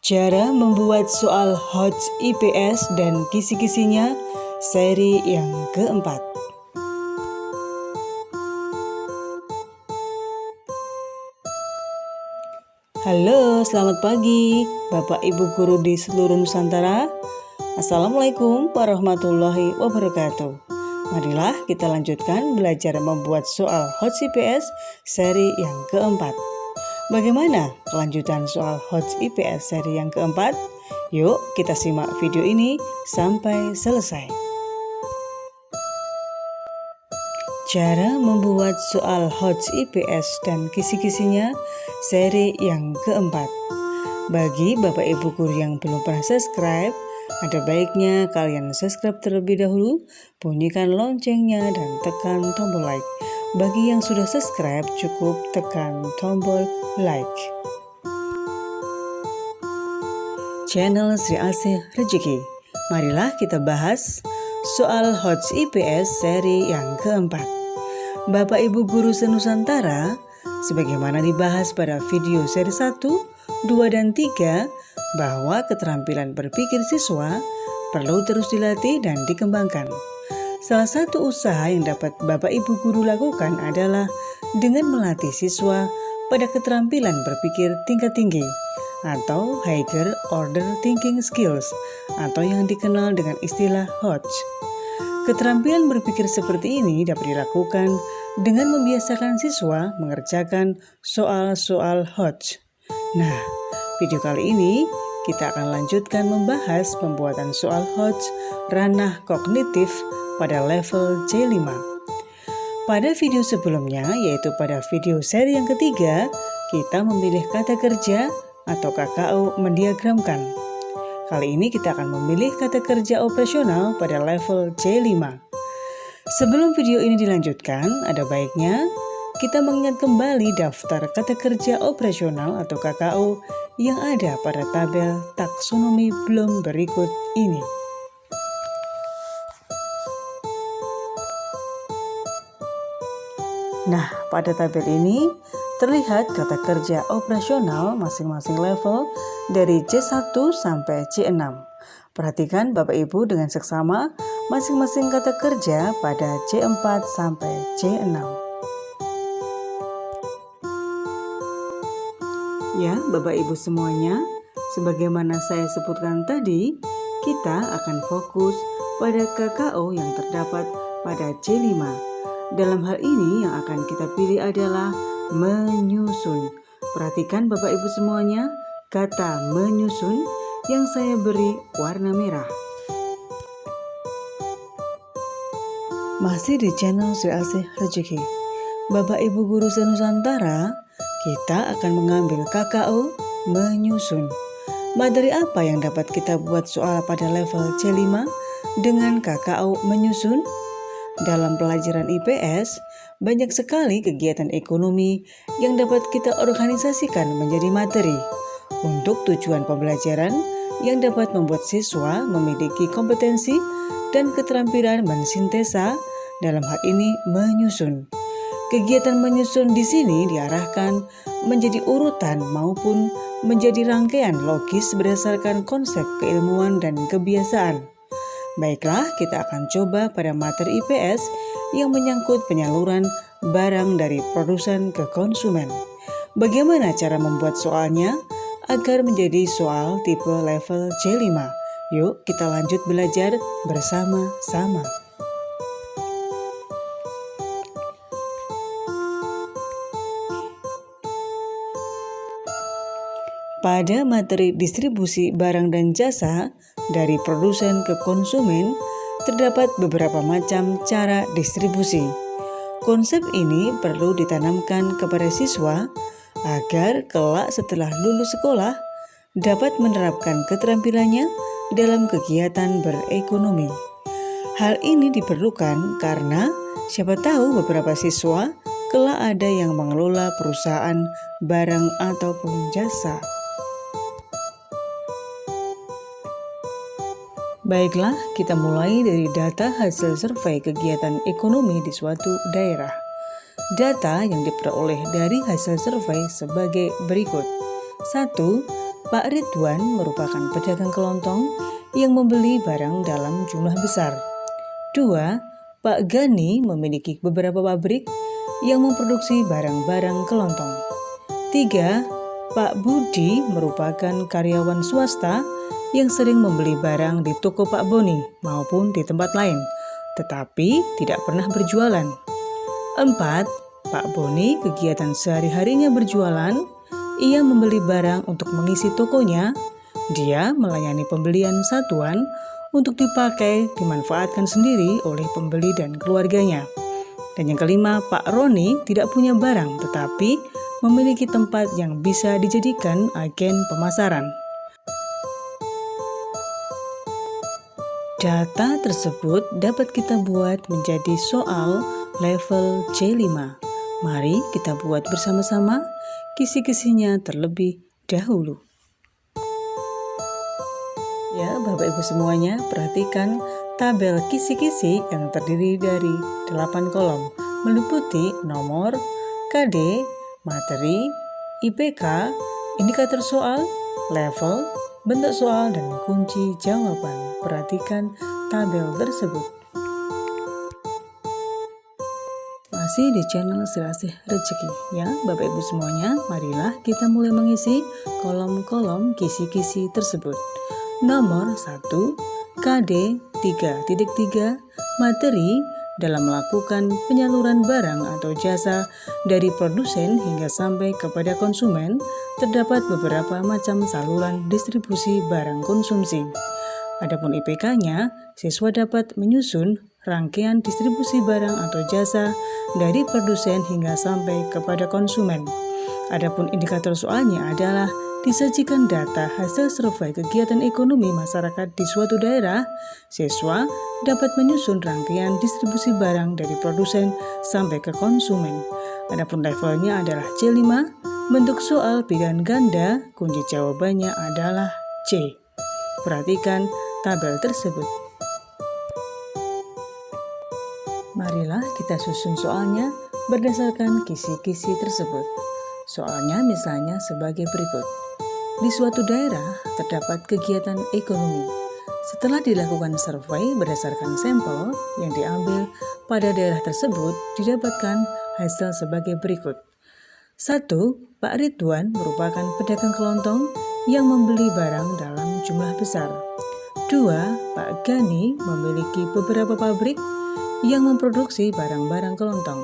Cara membuat soal HOTS IPS dan kisi-kisinya seri yang keempat. Halo, selamat pagi Bapak Ibu Guru di seluruh Nusantara. Assalamualaikum warahmatullahi wabarakatuh. Marilah kita lanjutkan belajar membuat soal HOTS IPS seri yang keempat. Bagaimana kelanjutan soal HOTS IPS seri yang keempat? Yuk kita simak video ini sampai selesai. Cara membuat soal HOTS IPS dan kisi-kisinya seri yang keempat. Bagi Bapak Ibu Guru yang belum pernah subscribe, ada baiknya kalian subscribe terlebih dahulu, bunyikan loncengnya dan tekan tombol like. Bagi yang sudah subscribe, cukup tekan tombol like. Channel Sri Asih Rezeki. Marilah kita bahas soal HOTS IPS seri yang keempat. Bapak Ibu Guru se-Nusantara, sebagaimana dibahas pada video seri 1, 2, dan 3, bahwa keterampilan berpikir siswa perlu terus dilatih dan dikembangkan. Salah satu usaha yang dapat Bapak Ibu Guru lakukan adalah dengan melatih siswa pada keterampilan berpikir tingkat tinggi atau Higher Order Thinking Skills atau yang dikenal dengan istilah HOTS. Keterampilan berpikir seperti ini dapat dilakukan dengan membiasakan siswa mengerjakan soal-soal HOTS. Nah, video kali ini kita akan lanjutkan membahas pembuatan soal HOTS ranah kognitif pada level C5. Pada video sebelumnya, yaitu pada video seri yang ketiga, kita memilih kata kerja atau KKO mendiagramkan. Kali ini kita akan memilih kata kerja operasional pada level C5. Sebelum video ini dilanjutkan, ada baiknya kita mengingat kembali daftar kata kerja operasional atau KKO yang ada pada tabel taksonomi belum berikut ini. Nah, pada tabel ini terlihat kata kerja operasional masing-masing level dari C1 sampai C6. Perhatikan Bapak Ibu dengan seksama masing-masing kata kerja pada C4 sampai C6. Ya, Bapak Ibu semuanya, sebagaimana saya sebutkan tadi, kita akan fokus pada KKO yang terdapat pada C5. Dalam hal ini yang akan kita pilih adalah menyusun. Perhatikan Bapak Ibu semuanya, kata menyusun yang saya beri warna merah. Masih di channel Sri Asih Rezeki. Bapak Ibu Guru se-Nusantara, kita akan mengambil KKO menyusun. Materi apa yang dapat kita buat soal pada level C5 dengan KKO menyusun? Dalam pelajaran IPS, banyak sekali kegiatan ekonomi yang dapat kita organisasikan menjadi materi untuk tujuan pembelajaran yang dapat membuat siswa memiliki kompetensi dan keterampilan mensintesa, dalam hal ini menyusun. Kegiatan menyusun di sini diarahkan menjadi urutan maupun menjadi rangkaian logis berdasarkan konsep keilmuan dan kebiasaan. Baiklah, kita akan coba pada materi IPS yang menyangkut penyaluran barang dari produsen ke konsumen. Bagaimana cara membuat soalnya agar menjadi soal tipe level C5? Yuk kita lanjut belajar bersama-sama. Pada materi distribusi barang dan jasa dari produsen ke konsumen, terdapat beberapa macam cara distribusi. Konsep ini perlu ditanamkan kepada siswa agar kelak setelah lulus sekolah dapat menerapkan keterampilannya dalam kegiatan berekonomi. Hal ini diperlukan karena siapa tahu beberapa siswa kelak ada yang mengelola perusahaan barang ataupun jasa. Baiklah, kita mulai dari data hasil survei kegiatan ekonomi di suatu daerah. Data yang diperoleh dari hasil survei sebagai berikut. 1. Pak Ridwan merupakan pedagang kelontong yang membeli barang dalam jumlah besar. 2. Pak Gani memiliki beberapa pabrik yang memproduksi barang-barang kelontong. 3. Pak Budi merupakan karyawan swasta yang sering membeli barang di toko Pak Boni maupun di tempat lain, tetapi tidak pernah berjualan. 4. Pak Boni kegiatan sehari-harinya berjualan. Ia membeli barang untuk mengisi tokonya. Dia melayani pembelian satuan untuk dipakai dimanfaatkan sendiri oleh pembeli dan keluarganya. Dan yang kelima, Pak Roni tidak punya barang tetapi memiliki tempat yang bisa dijadikan agen pemasaran. Data tersebut dapat kita buat menjadi soal level C5. Mari kita buat bersama-sama kisi-kisinya terlebih dahulu. Ya, Bapak Ibu semuanya, perhatikan tabel kisi-kisi yang terdiri dari 8 kolom, meliputi nomor, KD, materi, IPK, indikator soal, level, bentuk soal, dan kunci jawaban. Perhatikan tabel tersebut. Masih di channel Serasih Rezeki, ya Bapak Ibu semuanya, marilah kita mulai mengisi kolom-kolom kisi-kisi tersebut. Nomor 1, KD 3.3, materi dalam melakukan penyaluran barang atau jasa dari produsen hingga sampai kepada konsumen, terdapat beberapa macam saluran distribusi barang konsumsi. Adapun IPK-nya, siswa dapat menyusun rangkaian distribusi barang atau jasa dari produsen hingga sampai kepada konsumen. Adapun indikator soalnya adalah disajikan data hasil survei kegiatan ekonomi masyarakat di suatu daerah. Siswa dapat menyusun rangkaian distribusi barang dari produsen sampai ke konsumen. Adapun levelnya adalah C5. Bentuk soal pilihan ganda, kunci jawabannya adalah C. Perhatikan tabel tersebut. Marilah kita susun soalnya berdasarkan kisi-kisi tersebut. Soalnya misalnya sebagai berikut. Di suatu daerah terdapat kegiatan ekonomi. Setelah dilakukan survei berdasarkan sampel yang diambil pada daerah tersebut, didapatkan hasil sebagai berikut. 1. Pak Ridwan merupakan pedagang kelontong yang membeli barang dalam jumlah besar. 2. Pak Gani memiliki beberapa pabrik yang memproduksi barang-barang kelontong.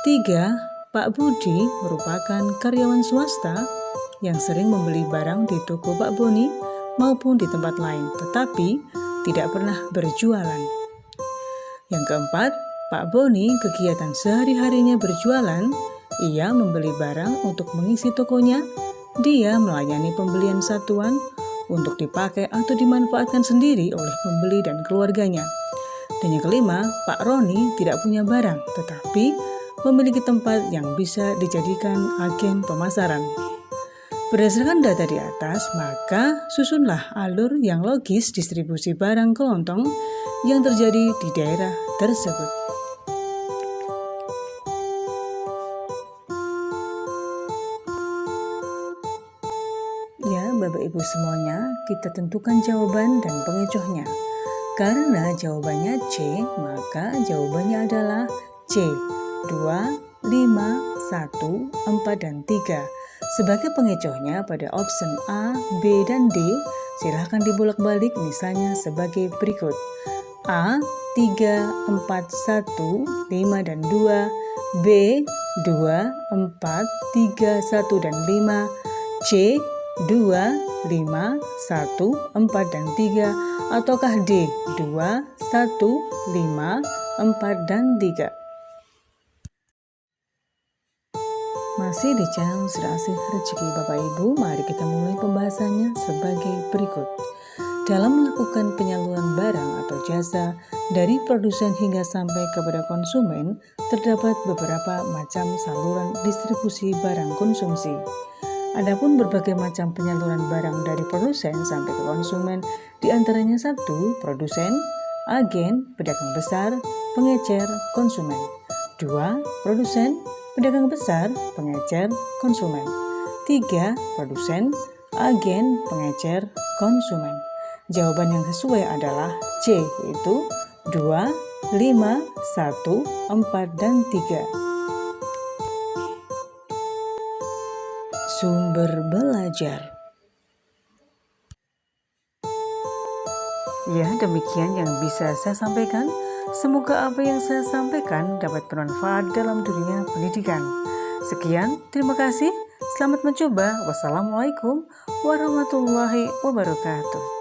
3. Pak Budi merupakan karyawan swasta yang sering membeli barang di toko Pak Boni maupun di tempat lain, tetapi tidak pernah berjualan. Yang keempat, Pak Boni kegiatan sehari-harinya berjualan. Ia membeli barang untuk mengisi tokonya. Dia melayani pembelian satuan untuk dipakai atau dimanfaatkan sendiri oleh pembeli dan keluarganya. Dan yang kelima, Pak Roni tidak punya barang, tetapi memiliki tempat yang bisa dijadikan agen pemasaran. Berdasarkan data di atas, maka susunlah alur yang logis distribusi barang kelontong yang terjadi di daerah tersebut. Ya, Bapak Ibu semuanya, kita tentukan jawaban dan pengecohnya. Karena jawabannya C, maka jawabannya adalah C. 2, 5, 1, 4, dan 3. Sebagai pengecohnya pada option A, B, dan D, silahkan dibolak-balik misalnya sebagai berikut. A, 3, 4, 1, 5, dan 2. B, 2, 4, 3, 1, dan 5. C, 2, 5, 1, 4, dan 3. Ataukah D, 2, 1, 5, 4, dan 3. Masih di channel Serasih Rezeki Bapak Ibu, mari kita mulai pembahasannya sebagai berikut. Dalam melakukan penyaluran barang atau jasa dari produsen hingga sampai kepada konsumen, terdapat beberapa macam saluran distribusi barang konsumsi. Adapun berbagai macam penyaluran barang dari produsen sampai ke konsumen, diantaranya 1. Produsen, agen, pedagang besar, pengecer, konsumen. 2. Produsen, pedagang besar, pengecer, konsumen. 3. Produsen, agen pengecer konsumen. Jawaban yang sesuai adalah C, yaitu 2, 5, 1, 4, dan 3. Sumber belajar. Ya, demikian yang bisa saya sampaikan. Semoga apa yang saya sampaikan dapat bermanfaat dalam dunia pendidikan. Sekian, terima kasih. Selamat mencoba. Wassalamualaikum warahmatullahi wabarakatuh.